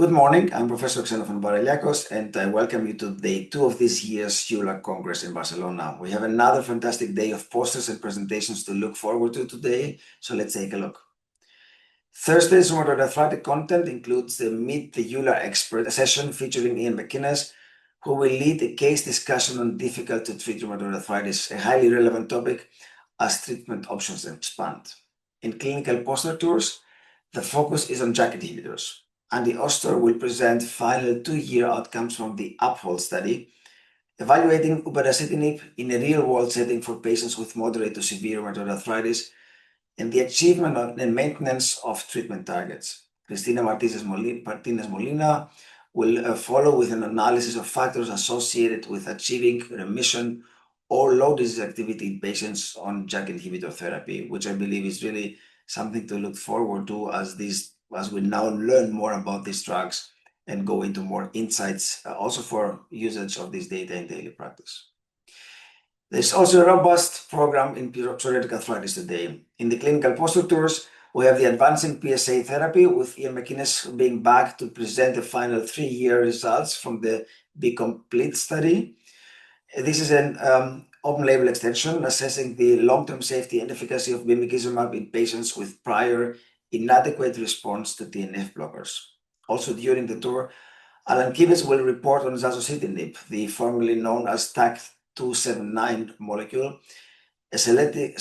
Good morning, I'm Professor Xenofon Baraliakos, and I welcome you to day 2 of this year's EULAR Congress in Barcelona. We have another fantastic day of posters and presentations to look forward to today, so let's take a look. Thursday's rheumatoid arthritis content includes the Meet the EULAR Expert session featuring Ian McInnes, who will lead a case discussion on difficult to treat rheumatoid arthritis, a highly relevant topic as treatment options expand. In clinical poster tours, the focus is on JAK inhibitors. Andy Oster will present final 2-year outcomes from the Uphold study, evaluating upadacitinib in a real-world setting for patients with moderate to severe rheumatoid arthritis and the achievement and maintenance of treatment targets. Cristina Martinez Molina will follow with an analysis of factors associated with achieving remission or low disease activity in patients on JAK inhibitor therapy, which I believe is really something to look forward to as we now learn more about these drugs and go into more insights also for usage of this data in daily practice. There's also a robust program in psoriatic arthritis today. In the clinical poster tours, we have the Advancing PsA Therapy with Ian McInnes being back to present the final 3-year results from the Be Complete study. This is an open label extension assessing the long-term safety and efficacy of bimekizumab in patients with prior inadequate response to TNF blockers. Also during the tour, Alan Kivitz will report on zasocitinib, the formerly known as TAK-279 molecule, a selective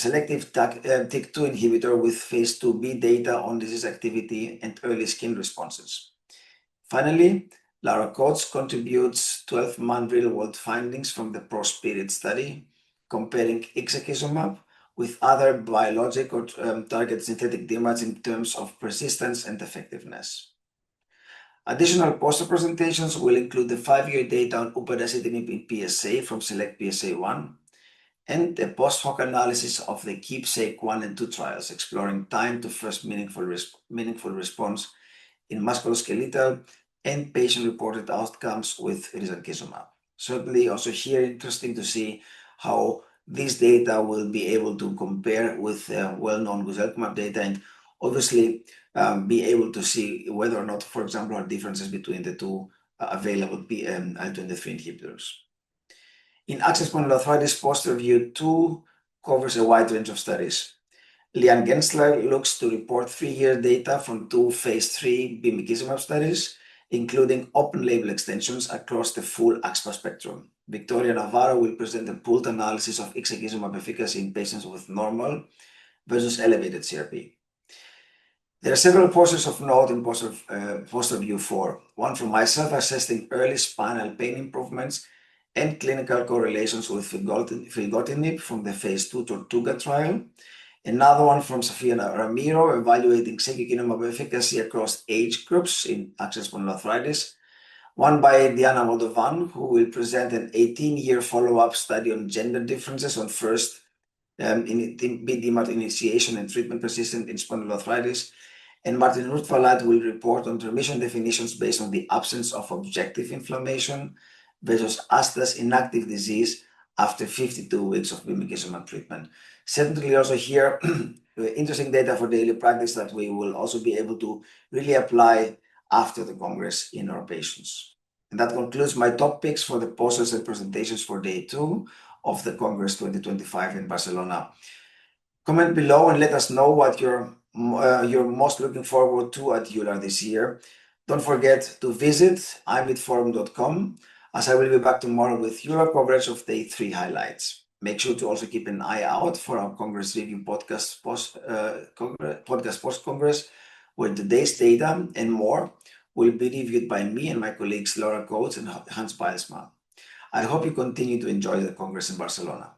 TYK2 inhibitor with phase 2b data on disease activity and early skin responses. Finally, Lara Coates contributes 12-month real-world findings from the ProSpirit study, comparing ixekizumab with other biologic or target synthetic DMARDs in terms of persistence and effectiveness. Additional poster presentations will include the 5-year data on upadacitinib in PsA from Select PsA-1 and a post-hoc analysis of the Keepsake 1 and 2 trials, exploring time to first meaningful response in musculoskeletal and patient-reported outcomes with risankizumab. Certainly also here interesting to see how this data will be able to compare with well-known guselkumab data and obviously be able to see whether or not, for example, are differences between the two available IL-23 inhibitors. In access spondyloarthritis, poster view 2 covers a wide range of studies. Liane Gensler looks to report 3-year data from 2 phase 3 bimekizumab studies, including open-label extensions across the full axSpA spectrum. Victoria Navarro will present a pooled analysis of ixekizumab efficacy in patients with normal versus elevated CRP. There are several posters of note in poster view 4. One from myself assessing early spinal pain improvements and clinical correlations with filgotinib from the phase 2 Tortuga trial. Another one from Sofia Ramiro evaluating secukinumab efficacy across age groups in access spondyloarthritis. One by Diana Moldovan, who will present an 18-year follow-up study on gender differences on first DMARD initiation and treatment persistent in spondyloarthritis. And Martin Rutvalat will report on remission definitions based on the absence of objective inflammation versus ASTA's inactive disease after 52 weeks of bimekizumab treatment. Certainly also here, interesting data for daily practice that we will also be able to really apply after the Congress in our patients. And that concludes my top picks for the posters and presentations for day 2 of the Congress 2025 in Barcelona. Comment below and let us know what you're most looking forward to at EULAR this year. Don't forget to visit iMeetForum.com, as I will be back tomorrow with EULAR coverage of day 3 highlights. Make sure to also keep an eye out for our Congress Review podcast post-Congress, where today's data and more will be reviewed by me and my colleagues Laura Coates and Hans Bijlsma. I hope you continue to enjoy the Congress in Barcelona.